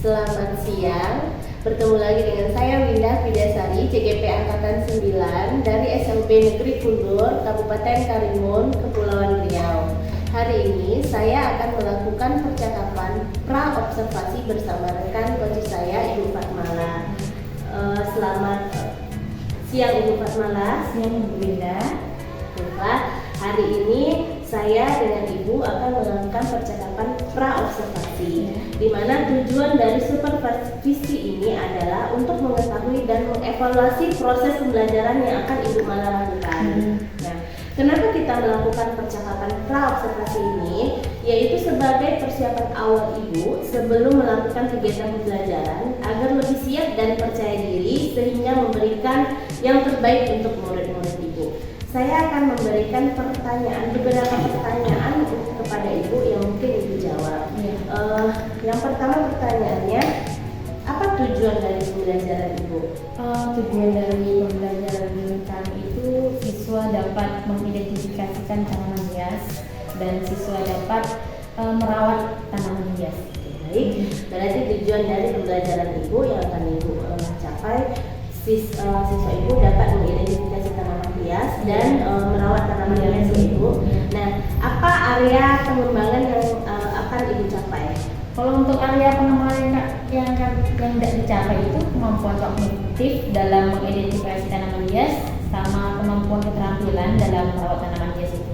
Selamat siang, bertemu lagi dengan saya Winda Vidasari, CGP Angkatan 9 dari SLB Negeri Kundur, Kabupaten Karimun, Kepulauan Riau. Hari ini saya akan melakukan percakapan pra-observasi bersama rekan coach saya, Ibu Fatmala. Selamat siang Ibu Fatmala. Siang Ibu Winda. Hari ini saya dengan Ibu akan melakukan percakapan pra-observasi, di mana tujuan dari supervisi ini adalah untuk mengetahui dan mengevaluasi proses pembelajaran yang akan Ibu Mala lakukan. Nah, kenapa kita melakukan percakapan pra-observasi ini? Yaitu sebagai persiapan awal Ibu sebelum melakukan kegiatan pembelajaran agar lebih siap dan percaya diri sehingga memberikan yang terbaik untuk murid-murid Ibu. Saya akan memberikan beberapa pertanyaan kepada Ibu yang mungkin Ibu jawab. Yang pertama pertanyaannya, apa tujuan dari pembelajaran Ibu? Tujuan dari pembelajaran kami itu siswa dapat mengidentifikasikan tanaman hias dan siswa dapat merawat tanaman hias. Baik, berarti tujuan dari pembelajaran Ibu yang akan Ibu capai, siswa Ibu dapat mengidentifikasi tanaman hias dan merawat tanaman hias Ibu. Nah, apa area pengembangan yang akan Ibu capai? Kalau untuk area pengembangan yang tidak dicapai itu kemampuan kognitif dalam mengidentifikasi tanaman hias sama kemampuan keterampilan dalam merawat tanaman hias itu.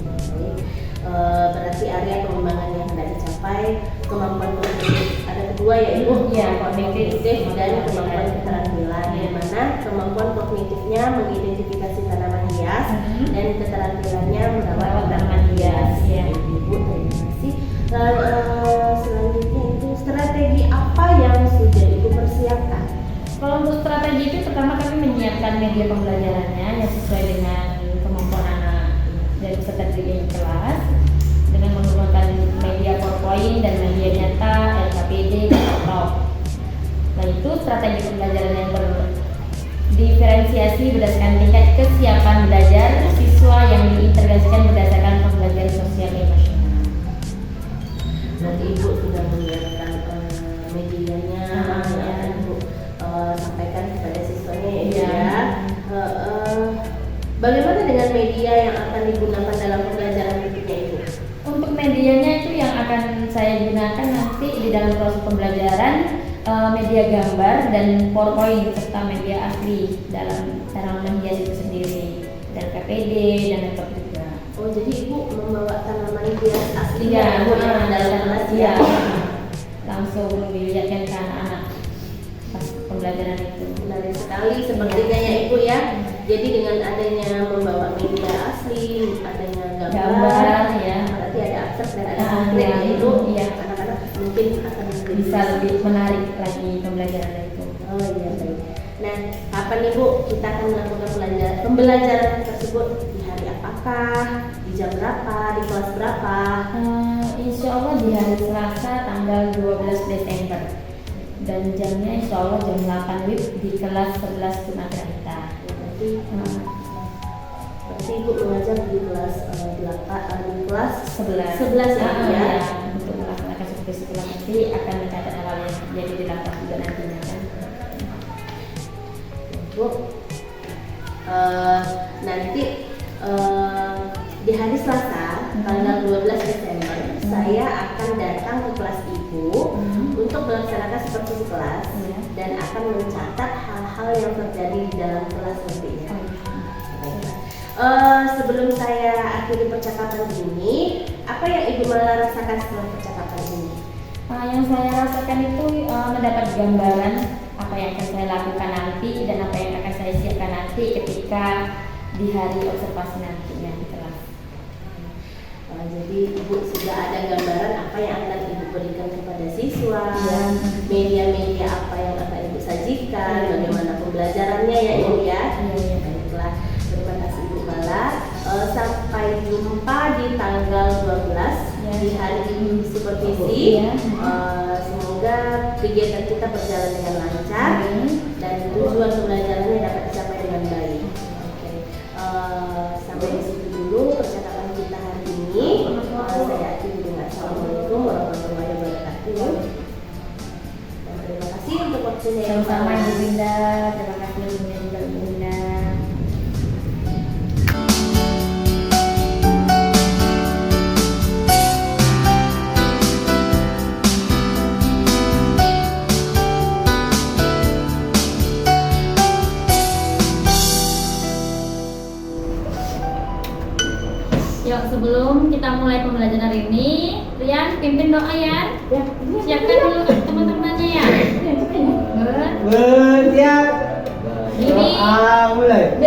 Berarti area pengembangan yang tidak dicapai, kemampuan kognitif ada kedua ya Ibu, kemampuan kognitif dan kemampuan keterampilan. Yang mana kemampuan kognitifnya mengidentifikasi tanaman hias dan keterampilannya merawat tanaman hias. Ya Ibu, terima kasih. Lalu selanjutnya itu strategi apa yang sudah Ibu persiapkan? Kalau untuk strategi itu pertama kami menyiapkan media pembelajarannya yang sesuai dengan kemampuan anak dan peserta didik kelas dengan menggunakan media PowerPoint dan media nyata, LKPD dan laptop. Nah itu strategi pembelajaran yang berdiferensiasi berdasarkan tingkat kesiapan belajar siswa yang diintegrasikan berdasarkan pembelajaran sosial emosional. Nanti Ibu sudah menyiapkan medianya, yang Ibu sampaikan kepada siswanya ya. Bagaimana dengan media yang akan digunakan dalam pembelajaran berikutnya Ibu? Untuk medianya itu yang akan saya gunakan nanti di dalam proses pembelajaran, media gambar dan PowerPoint serta media asli dalam tanaman hias itu sendiri dan KPD dan laptop juga. Oh, jadi Ibu membawa tanaman hias aslinya dalam kelas ya? Langsung dilihatkan ke anak-anak pas pembelajaran itu. Menarik sekali sepertinya ya Ibu ya. Jadi dengan adanya membawa media asli, adanya gambar ya, berarti ada akses dan ada konkret ya Ibu. Iya. Anak-anak mungkin akan bisa lebih menarik lagi pembelajaran itu. Oh iya, baik. Nah, kapan Ibu kita akan melakukan pembelajaran tersebut? Di hari apakah? Di jam berapa? Di kelas berapa? Insya Allah di hari Selasa tanggal 12 Desember dan jamnya insya Allah jam 8 WIB di kelas 11 Tunagrahita. Berarti Ibu mengajar di kelas 11 ya? Untuk melaksanakan supervisi kelas nanti akan mencatat hal yang terjadi di laptop juga nantinya kan. Bu, nanti di hari Selasa tanggal 12 Desember saya akan datang ke kelas Ibu untuk melaksanakan supervisi kelas dan akan mencatat hal-hal yang terjadi di dalam kelas nantinya. Sebelum saya akhiri percakapan ini, apa yang Ibu Mala rasakan setelah percakapan ini? Yang saya rasakan itu mendapat gambaran apa yang akan saya lakukan nanti dan apa yang akan saya siapkan nanti ketika di hari observasi nantinya di kelas. Jadi Ibu sudah ada gambaran apa yang akan Ibu berikan kepada siswa, media-media apa yang akan Ibu sajikan, bagaimana pembelajarannya ya Ibu ya. Baiklah, terima kasih Ibu Mala. Sampai jumpa di tanggal 12 di hari supervisi. Semoga kegiatan kita berjalan dengan lancar dan tujuan pembelajarannya dapat dicapai dengan baik. Sampai di situ dulu percakapan kita hari ini. Saya akhiri dengan assalamualaikum warahmatullahi wabarakatuh. Terima waktunya. Sama-sama Ibu Winda, terima kasih juga Ibu Winda. Yuk, sebelum kita mulai pembelajaran hari ini, Rian pimpin doa ya. Siapkan dulu teman-temannya ya. Bersiap. Ini Mulai.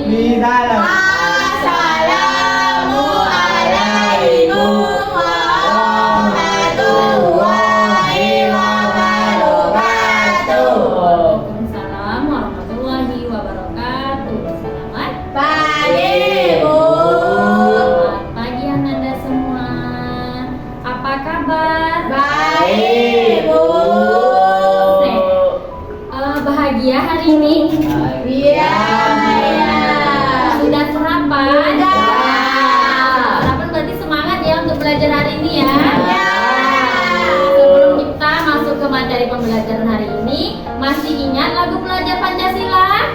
Di dalam. Waalaikumsalam warahmatullahi wabarakatuh. Selamat selamat pagi Anda semua. Apa kabar? Bahagia hari ini? Sudah sarapan? Sarapan berarti semangat ya untuk belajar hari ini ya. Sebelum kita masuk ke materi pembelajaran hari ini, masih ingat lagu pelajar Pancasila?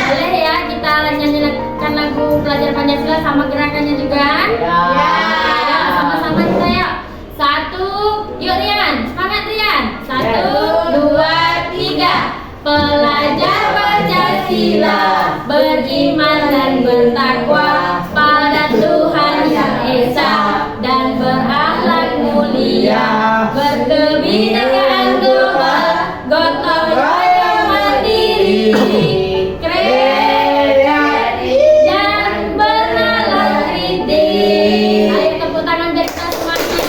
Boleh ya kita nyanyikan lagu pelajar Pancasila sama gerakannya juga? Ya, sama-sama kita ya. Satu, yuk Rian, semangat Rian. 1, 2, 3. Pelajar Pancasila, beriman dan bertakwa pada Tuhan Yang Esa dan berakhlak mulia, berkebinekaan global, gotong royong mandiri, kreatif dan bernalar kritis. Ayo tepuk tangan biar kita semangat.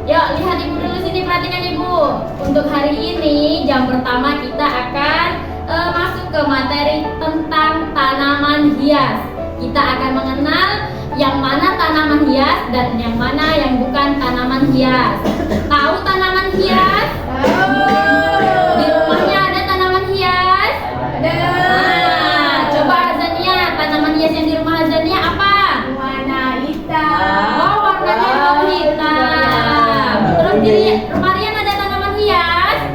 Yuk lihat Ibu dulu sini, perhatikan Ibu. Untuk hari ini jam pertama kita akan masuk ke materi tentang tanaman hias. Kita akan mengenal yang mana tanaman hias dan yang mana yang bukan tanaman hias. Tahu tanaman hias? Di rumahnya ada tanaman hias? Nah, coba Azania, tanaman hias yang di rumah Azania apa? Oh, warnanya hitam. Terus di rumah Rian ada tanaman hias?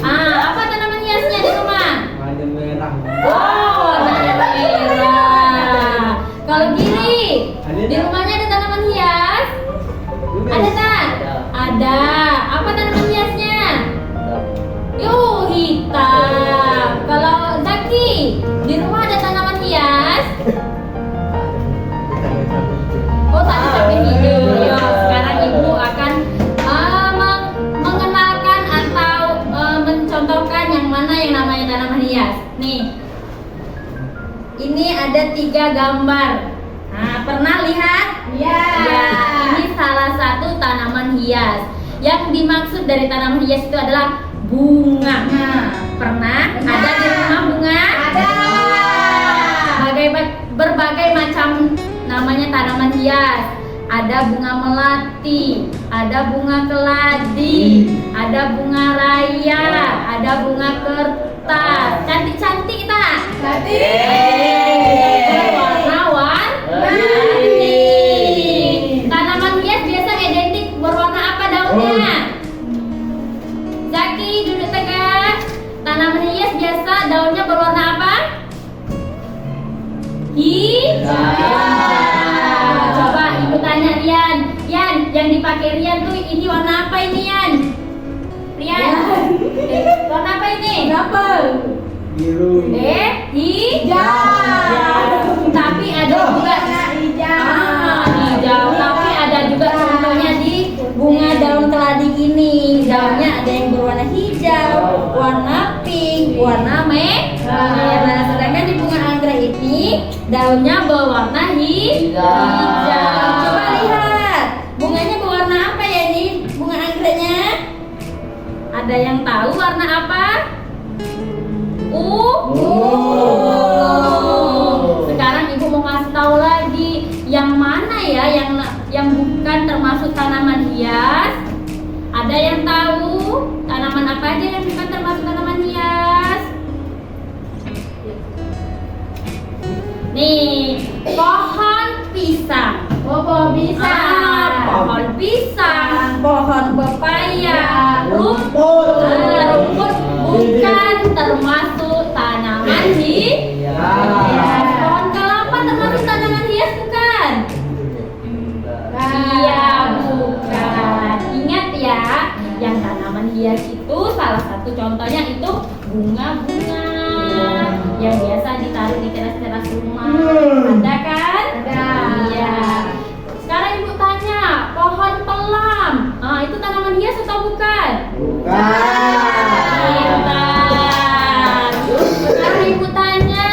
Apa tanaman hiasnya di rumah? Warna merah. Oh, warnanya merah. Kalau Giri, di rumahnya ada tanaman hias? Ada tak? Ada. Apa tanaman hiasnya? Yuh, hitam. Kalau Zaki, di rumah ada tanaman hias? Oh, tadi sampai hijau. Ya, sekarang Ibu akan mengenalkan atau mencontohkan yang mana yang namanya tanaman hias. Nih, ini ada 3 gambar. Nah, pernah lihat? Ya. Ini salah satu tanaman hias. Yang dimaksud dari tanaman hias itu adalah bunga. Pernah? Ada di rumah bunga? Ada. Berbagai macam namanya tanaman hias. Ada bunga melati, ada bunga keladi, ada bunga raya, ada bunga kertas. Cantik-cantik tak? Cantik. Warna-warni. Tanaman hias biasa identik berwarna apa daunnya? Zaki, duduk tegak. Tanaman hias biasa daunnya berwarna apa? Hijau. Coba Ibu tanya Rian, yang dipakai Rian tuh ini warna apa ini Rian? Warna apa ini? Biru. Hijau. Tapi ada juga hijau. Tapi ada juga contohnya di bunga daun keladi ini. Daunnya ada yang berwarna hijau, warna pink, warna merah. Sedangkan di bunga anggrek ini daunnya berwarna hijau. Coba lihat, bunganya berwarna apa ya ini? Bunga anggreknya? Ada yang tahu warna apa? Sekarang ibu mau ngasih tahu lagi yang mana ya yang bukan termasuk tanaman hias. Ada yang tahu tanaman apa aja yang bukan termasuk tanaman hias? Nih, pohon pisang. Pohon pisang. Pohon pisang, pohon pepaya, Rumput. rumput bukan termasuk tanaman hias. Pohon kelapa termasuk tanaman hias bukan? Iya, bukan. Ingat ya, yang tanaman hias itu salah satu contohnya itu bunga-bunga yang biasa ditaruh di teras-teras rumah. Ada kan? Ada. Iya. Sekarang ibu tanya, pohon pelam. Ah, itu tanaman hias atau bukan? Pintar. Sekarang ibu tanya,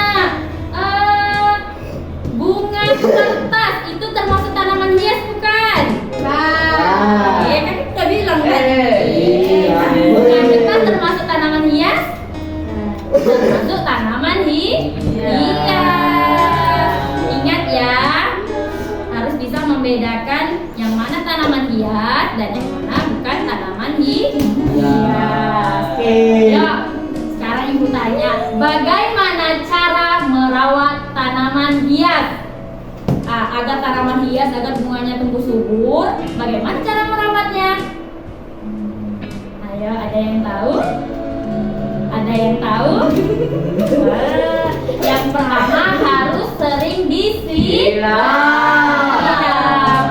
bunga kertas itu termasuk tanaman hias bukan? Iya kan kita bilang kan? Bunga kertas termasuk tanaman hias? Termasuk tanaman hias. Ingat ya, harus bisa membedakan yang mana tanaman hias dan yang mana bukan tanaman hias. Yuk, sekarang ibu tanya, bagaimana cara merawat tanaman hias? Agar tanaman hias, agar bunganya tumbuh subur, bagaimana cara merawatnya? Ayo, ada yang tahu? Ada yang tahu? Yang pertama harus sering disiram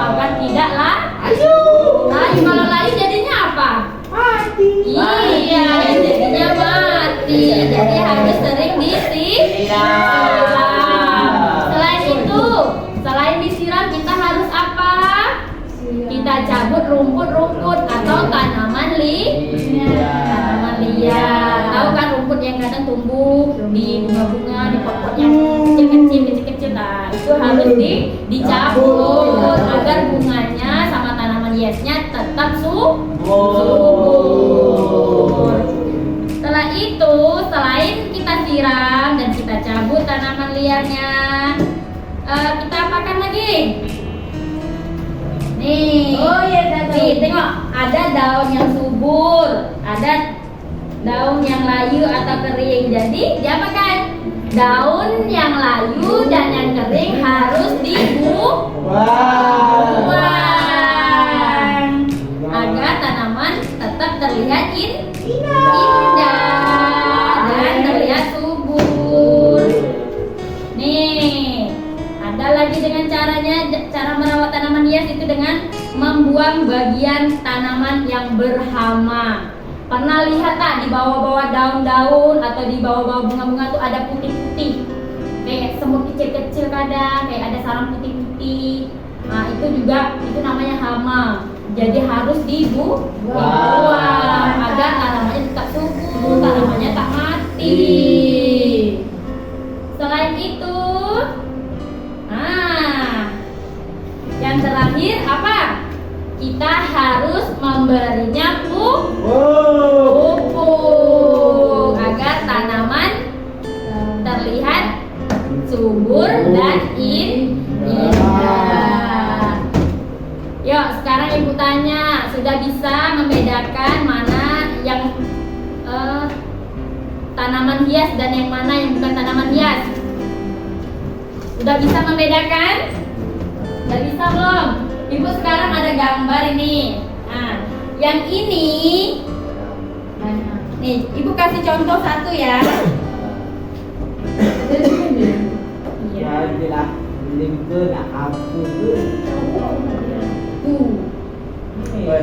agar tidaklah layu. Kalau layu jadinya apa? Iya, jadinya mati. Jadi harus sering disiram. Selain itu, selain disiram kita harus apa? Kita cabut rumput-rumput atau tanaman tanaman liar. Tahu kan rumput yang kadang tumbuh di bunga-bunga, di pot-pot yang kecil-kecil. Nah, itu harus dicabut agar bunganya sama tanaman hiasnya tetap subur. Setelah itu, selain kita siram dan kita cabut tanaman liarnya, kita apakan lagi? Nih, nih tengok, ada daun yang subur, ada daun yang layu atau kering. Jadi diapakan? Daun yang layu dan yang kering harus dibuang agar tanaman tetap terlihat indah dan terlihat subur. Nih, ada lagi dengan cara merawat tanaman hias itu dengan membuang bagian tanaman yang berhama. Pernah lihat tak di bawah-bawah daun-daun atau di bawah-bawah bunga-bunga tuh ada putih-putih, kayak semut kecil-kecil kadang, kayak ada sarang putih-putih. Nah itu juga, itu namanya hama. Jadi harus dibuang agar tanamannya tetap subur, tanamannya tak mati. Selain itu, yang terakhir apa? Kita harus memberinya pupuk agar tanaman terlihat subur dan indah. Yuk, sekarang ibu tanya, sudah bisa membedakan mana yang tanaman hias dan yang mana yang bukan tanaman hias? Sudah bisa membedakan? Sudah bisa belum? Ibu sekarang ada gambar ini. Nah, yang ini, nih, ibu kasih contoh satu ya. Iya.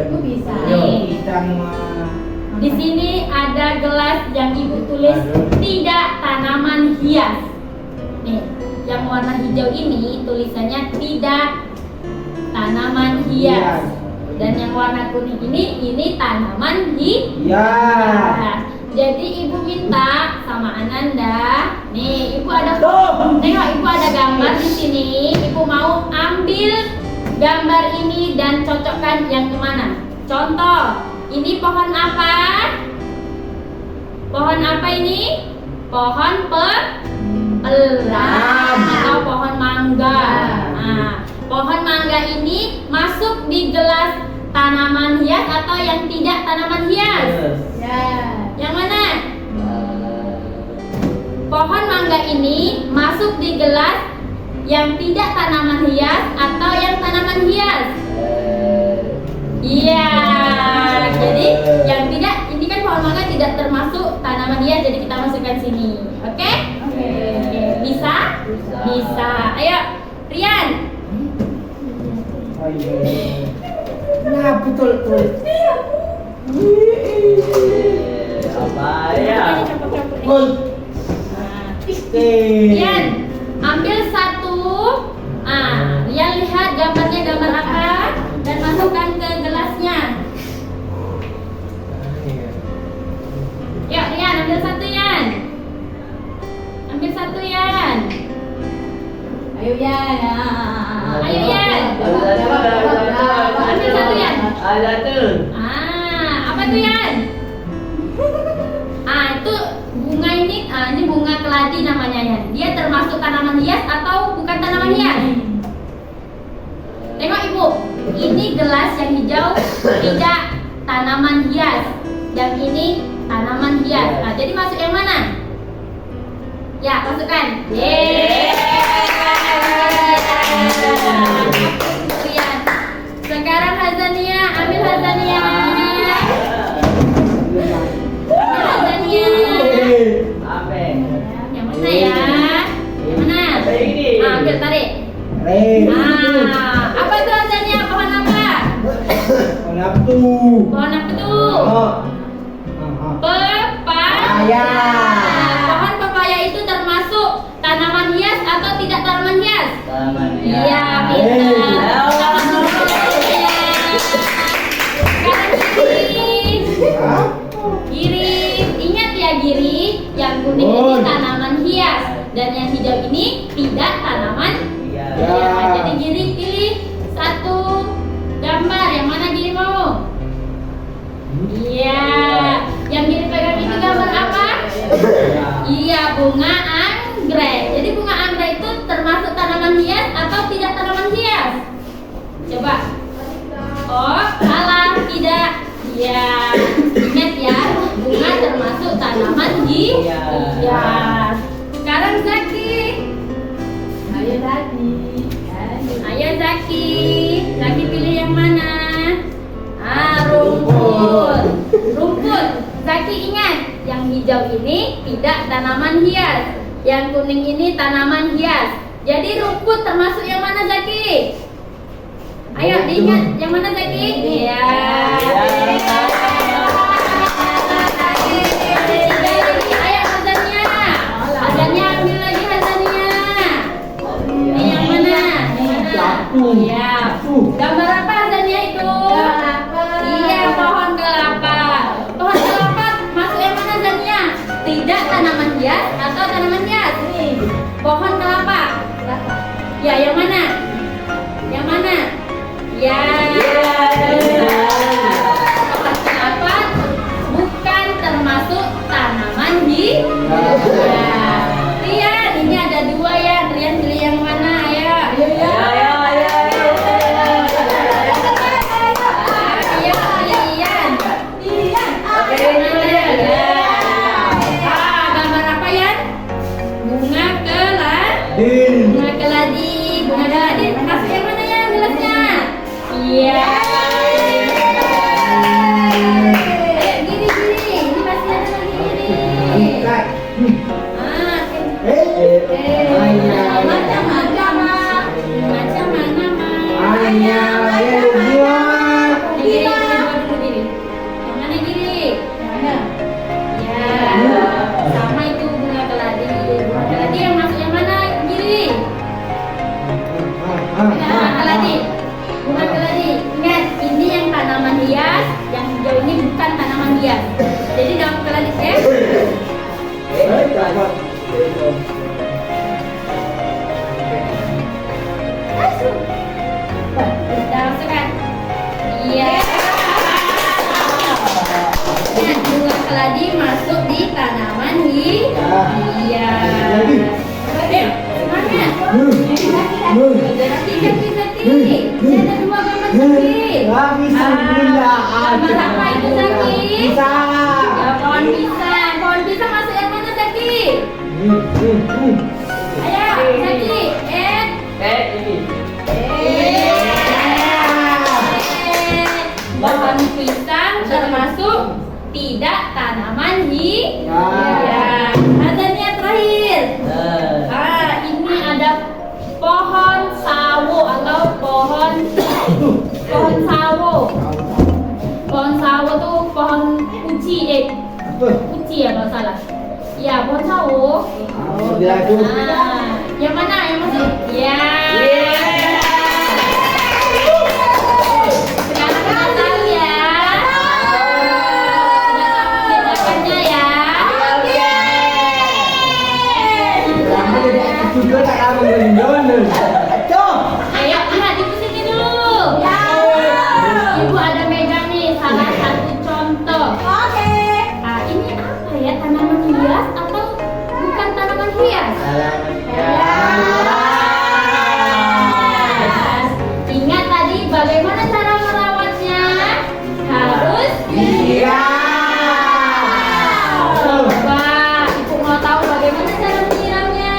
Itu bisa. Di sini ada gelas yang ibu tulis tidak tanaman hias. Nih, yang warna hijau ini tulisannya tidak tanaman hias. Dan yang warna kuning ini tanaman hias. Jadi ibu minta sama Ananda, nih ibu ada tengok, ibu ada gambar di sini. Ibu mau ambil gambar ini dan cocokkan yang kemana? Contoh, ini pohon apa? Pohon apa ini? Pohon pelam atau pohon mangga. Nah, pohon mangga ini masuk di gelas tanaman hias atau yang tidak tanaman hias? Yang mana? Pohon mangga ini masuk di gelas yang tidak tanaman hias atau yang tanaman hias? Iya. Jadi yang tidak, ini kan pohon mangga tidak termasuk tanaman hias, jadi kita masukkan sini. Oke? Oke. Bisa? Bisa. Ayo, Rian. Nah, betul. Apa ya? Gol. Rian, ambil satu. Rian lihat gambarnya gambar apa dan masukkan ke gelasnya. Yuk, Rian, ambil satu, Yan. Ambil satu, Yan. Ayo, Yan. Ayo, Yan. Ambil satu, Yan. Ada tuh. Apa tuh, Yan? Itu bunga ini bunga keladi namanya, Yan. Dia termasuk tanaman hias atau bukan tanaman hias? Tengok Ibu, ini gelas yang hijau tidak tanaman hias. Yang ini tanaman hias. Jadi masuk yang mana? Ya, masukkan. Sekarang Hazania, ambil Hazania. Yang mana ya? Yang mana? Ambil tarik. Apa itu Hazania? Pohon apa? Pohon apa tuh? Pohon apa tuh? Pepaya. Pohon pepaya itu termasuk tanaman hias atau tidak tanaman hias? Tanaman Iya, pintar. Sekarang Giri. Ingat ya Giri, yang kuning ini tanaman hias dan yang hijau ini tidak tanaman hias. Jadi Giri pilih satu gambar. Yang mana Giri mau? Iya. Yang Giri pegang itu gambar apa? Iya, bunga anggrek. Jadi bunga anggrek itu termasuk tanaman hias atau tidak tanaman hias? Coba. Oh, salah, tidak. Iya. Ingat ya, bunga termasuk tanaman hias. Sekarang Zaki. Ayo Zaki. Ayo Zaki. Zaki pilih yang mana? Rumput. Rumput. Zaki ingat, yang hijau ini tidak tanaman hias. Yang kuning ini tanaman hias. Jadi rumput termasuk yang mana Zaki? Ayo diingat, yang mana Zaki? Iya. Ayo Hazania. Hazania ambil lagi Hazania. Ini yang mana? Iya. Gambar apa Hazania itu? Iya, pohon kelapa. Pohon kelapa masuk yang mana Hazania? Tidak tanaman hias atau tanaman hias? Pohon kelapa. Ya, yang mana? Yang mana? Ya. Tanaman apa itu Zaki? Pisang. Ya pohon pisang. Pohon pisang masuk yang mana Zaki? Ayo Zaki. Ini. Pohon pisang termasuk tidak tanaman hias. Adanya terakhir. Ini ada pohon sawo atau pohon sawo. Pohon sawo tuh pohon uci, uci ya kalau salah. Ya pohon sawo. Yang mana? Yang masuk? Ya. Sekarang kita tahu ya. Sudah tahu bedakannya ya. Ayo lihat ibu sini dulu. Ibu ada megang nih salah satu contoh. Ah, ini apa ya, tanaman hias atau bukan tanaman hias? Ingat tadi bagaimana cara merawatnya? Harus coba ibu mau tahu bagaimana cara menyiramnya.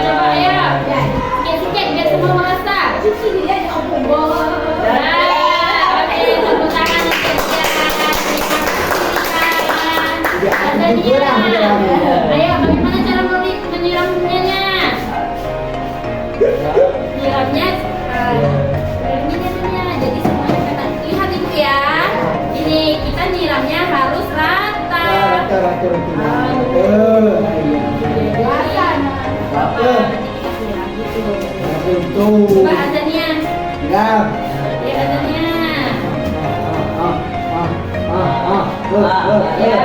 Coba ya. Sikit-sikit biar semua merasa. Oke, tepuk tangan untuk dia. Ada dia. Ayo, bagaimana cara menyiramnya? Nyiramnya begini. Jadi semuanya kata lihat ibu ya. Ini kita nyiramnya harus rata. Coba azannya. Ya azannya. Ya,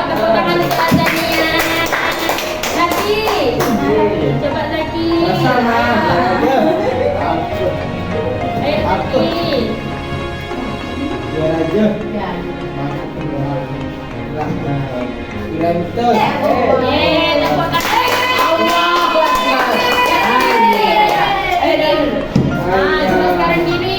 tepuk tangan untuk azannya. Zaki. Coba Zaki. Ayo Zaki. Tepuk tangan. Coba sekarang gini.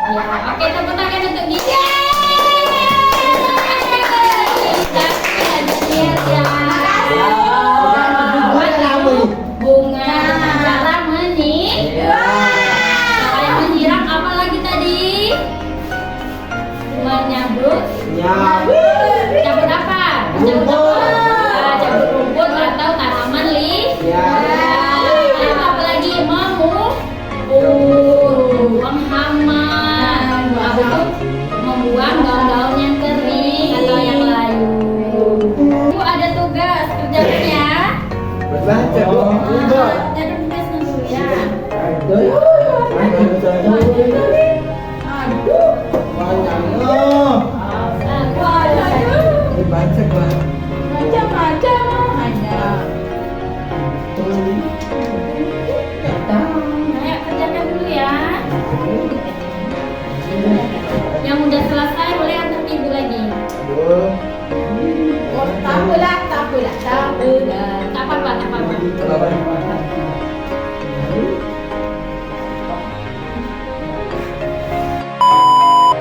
Ya, oke tepuk tangan untuk dia. Bunga cara menyiram apa lagi tadi? Menyabut. Cabut apa? Cabut rumput atau tanaman apa lagi? Membuang hama. Apa tuh? Membuang daun-daun yang kering atau yang layu. Ibu ada tugas kerjanya. Ada tugas dulu ya. Ayo kerjakan dulu ya. Yang udah selesai boleh antar ibu lagi. Tak apa-apa.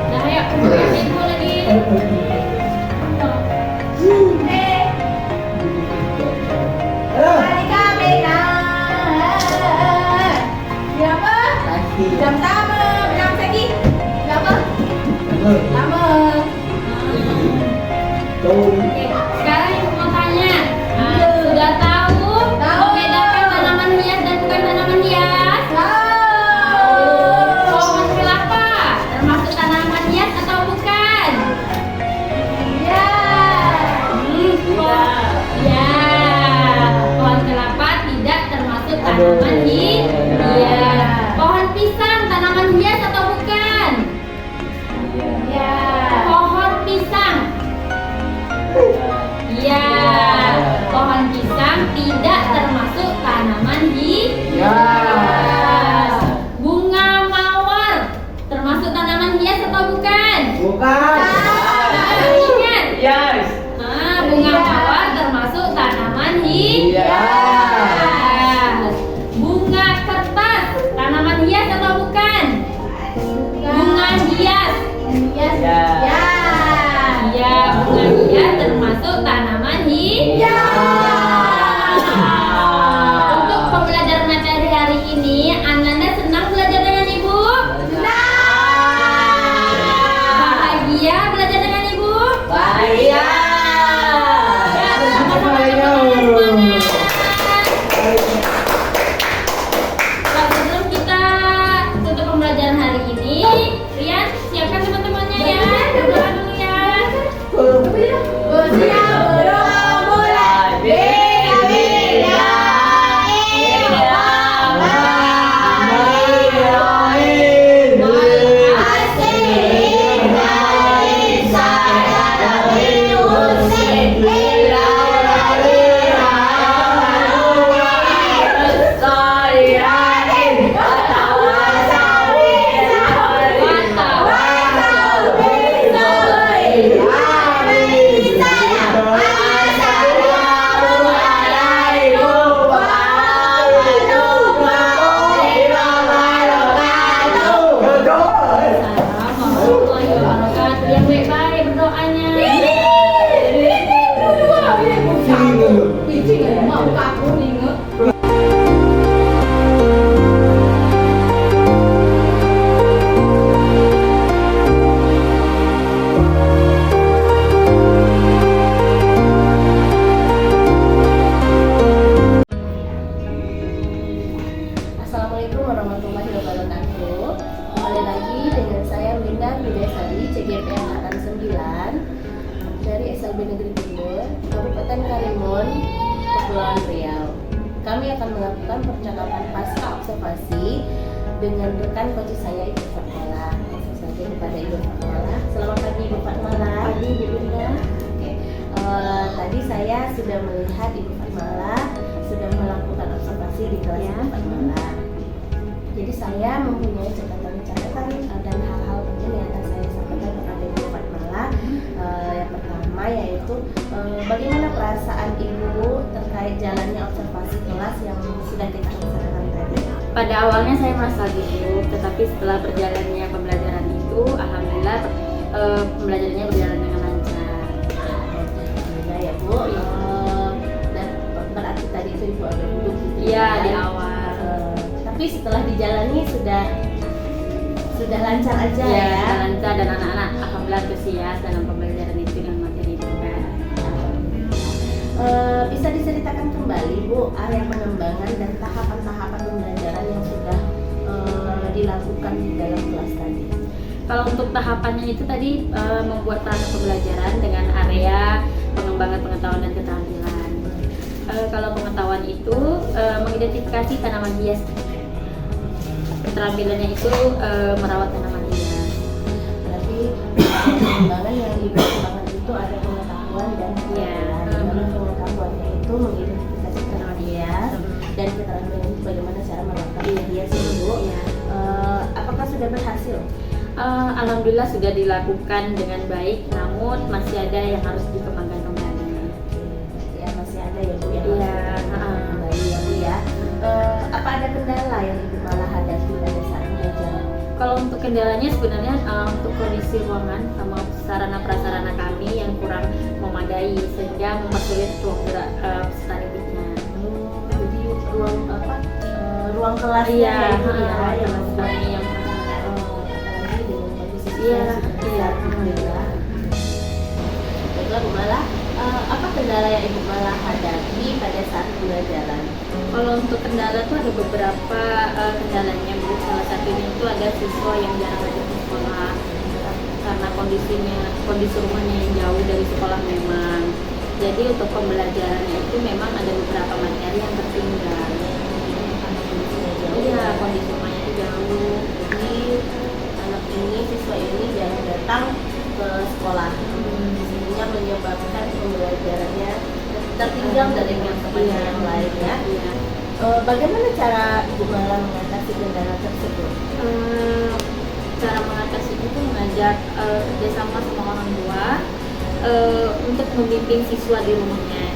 Nah, ayo kerjakan ibu lagi. Jam sama, jam lagi. Berapa? Lama. Oke, sekarang ibu mau tanya. Sudah tahu membedakan tanaman hias dan bukan tanaman hias? Pohon kelapa termasuk tanaman hias atau bukan? Ya. Pohon kelapa tidak termasuk tanaman hias. Pohon pisang tanaman hias atau bukan? Pohon pisang Bukan. Ingat. Yes. Bunga mawar termasuk tanaman hias. Bunga kertas tanaman hias atau bukan? Bunga hias. Yes. Ya. Iya, bunga hias termasuk tanaman hias. Untuk pembelajaran materi hari ini, Ananda senang belajar dengan Ibu? Bahagia belajar dengan Ibu? Bahagia. Ya, sama-sama semangat. Nah, sebelum kita tutup pembelajaran hari ini, Rian siapkan teman-temannya ya. Berdoa dulu ya. Usia berdoa mulai. Yang baik-baik berdoanya. Assalamualaikum warahmatullahi wabarakatuh. Kembali lagi dengan saya Winda Widiasari, CGP Angkatan 9 dari SLB Negeri Timur, Kabupaten Karimun, Kepulauan Riau. Kami akan melakukan percakapan pasca observasi dengan rekan coach saya Ibu Fatmala. Langsung saja kepada Ibu Fatmala. Selamat pagi Ibu Fatmala. Pagi Ibu Winda. Oke. Tadi saya sudah melihat Ibu Fatmala sudah melakukan observasi di kelas Ibu Fatmala. Jadi saya mempunyai catatan-catatan dan hal-hal penting yang akan saya sampaikan kepada Ibu Fatmala. Yang pertama yaitu bagaimana perasaan Ibu terkait jalannya observasi kelas yang sudah kita laksanakan tadi. Pada awalnya saya merasa gugup, tetapi setelah berjalannya pembelajaran itu, alhamdulillah pembelajarannya berjalan dengan lancar. Alhamdulillah ya Bu. Dan berarti tadi itu Ibu agak gugup gitu. Iya, kan? di awal. Tapi setelah dijalani sudah lancar aja Ya, ya. lancar dan anak-anak alhamdulillah antusias dalam pembelajaran itu dengan materi itu kan. Bisa diceritakan kembali Bu area pengembangan dan tahapan-tahapan pembelajaran yang sudah dilakukan di dalam kelas tadi. Kalau untuk tahapannya itu tadi membuat plan pembelajaran dengan area pengembangan pengetahuan dan keterampilan. Kalau pengetahuan itu mengidentifikasi tanaman hias. Keterampilannya itu merawat tanaman hias. Berarti pengembangan yang dikembangkan itu ada pengetahuan dan keterampilan. Dalam pengetahuannya itu mengidentifikasi tanaman hias dan keterampilan itu bagaimana cara merawat tanaman hias itu Bu. Apakah sudah berhasil? Alhamdulillah sudah dilakukan dengan baik, namun masih ada yang harus dikembangkan kembali. Ya masih ada ya Bu yang Iya, harus kembali ya Bu ya. Apa ada kendala yang Ibu malah hadapi pada saat belajar? Kalau untuk kendalanya sebenarnya untuk kondisi ruangan sama sarana prasarana kami yang kurang memadai sehingga mempersulit ruang gerak peserta didiknya. Jadi ruang kelasnya Iya, ya Bu ya yang kami membuat yang apalagi dengan kondisi Iya, iya alhamdulillah. Baiklah Bu Mala, apa kendala yang Ibu Mala hadapi pada saat pembelajaran? Kalau untuk kendala tuh ada beberapa kendalanya Bu. Salah satunya itu ada siswa yang jarang datang ke sekolah karena kondisi rumahnya yang jauh dari sekolah memang. Jadi untuk pembelajarannya itu memang ada beberapa materi yang tertinggal. Iya, kondisi rumahnya itu jauh. Jadi anak ini siswa ini jarang datang ke sekolah, sehingga menyebabkan pembelajarannya tertinggal dari teman-teman yang lain ya. Iya. Bagaimana cara Ibu Mala mengatasi kendala tersebut? cara mengatasi itu mengajak kerjasama sama orang tua untuk membimbing siswa di rumahnya,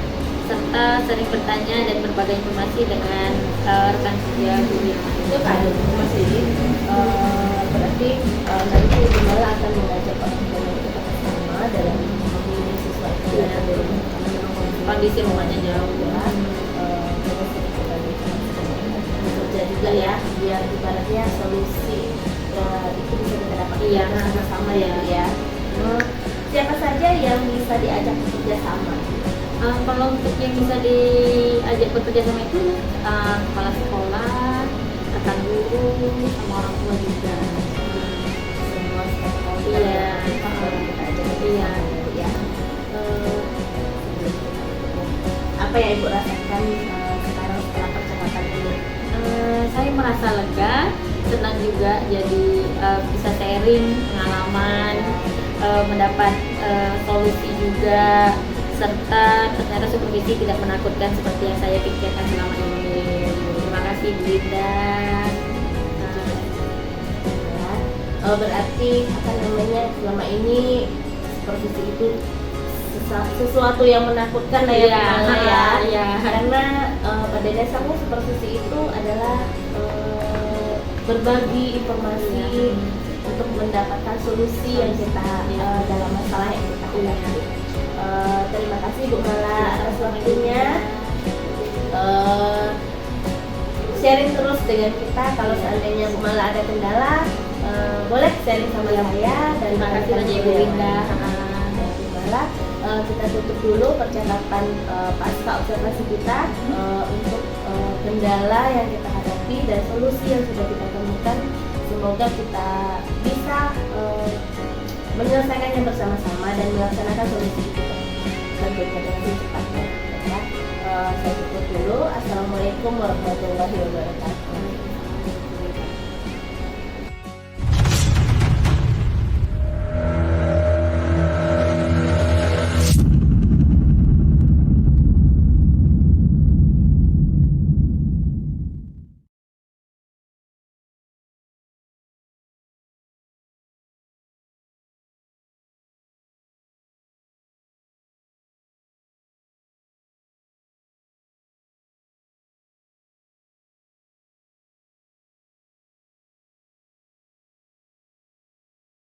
serta sering bertanya dan berbagi informasi dengan rekan kerja guru yang lain. Itu kan Mas ini berarti nanti Gumala akan mengajak orang tua itu bersama dalam membimbing siswa itu Iya. dari rumah karena memang Kondisi rumahnya jauh ya. Terus bekerja juga ya, biar ibaratnya solusi itu bisa kita dapatkan Iya, sama-sama ya. iya. Ya. Siapa saja yang bisa diajak bekerja sama? Kalau untuk yang bisa diajak bekerja sama itu kepala sekolah, rekan guru, sama orang tua juga. Semua stakeholder Iya. yang kita ajak Iya. ya. Apa yang Ibu rasakan sekarang setelah percakapan ini? Saya merasa lega, senang juga jadi bisa sharing pengalaman, mendapat solusi juga, serta ternyata supervisi tidak menakutkan seperti yang saya pikirkan selama ini. Terima kasih Bu Linda. Ya. Berarti apa namanya selama ini supervisi itu sesuatu yang menakutkan lah ya, Iya, Gumala ya. iya. Karena pada dasarnya supervisi itu adalah berbagi informasi Iya. untuk mendapatkan solusi yang kita dalam masalah yang kita hadapi. Terima kasih Gumala atas waktunya. Sharing terus dengan kita. Kalau seandainya Gumala ada kendala, boleh sharing sama saya dan Terima kasih banyak Ibu Linda. Gumala. Kita tutup dulu percakapan pasca observasi kita untuk kendala yang kita hadapi dan solusi yang sudah kita temukan. Semoga kita bisa menyelesaikannya bersama-sama dan melaksanakan solusi itu tentunya dengan secepatnya. Ya. Saya tutup dulu. Assalamualaikum warahmatullahi wabarakatuh.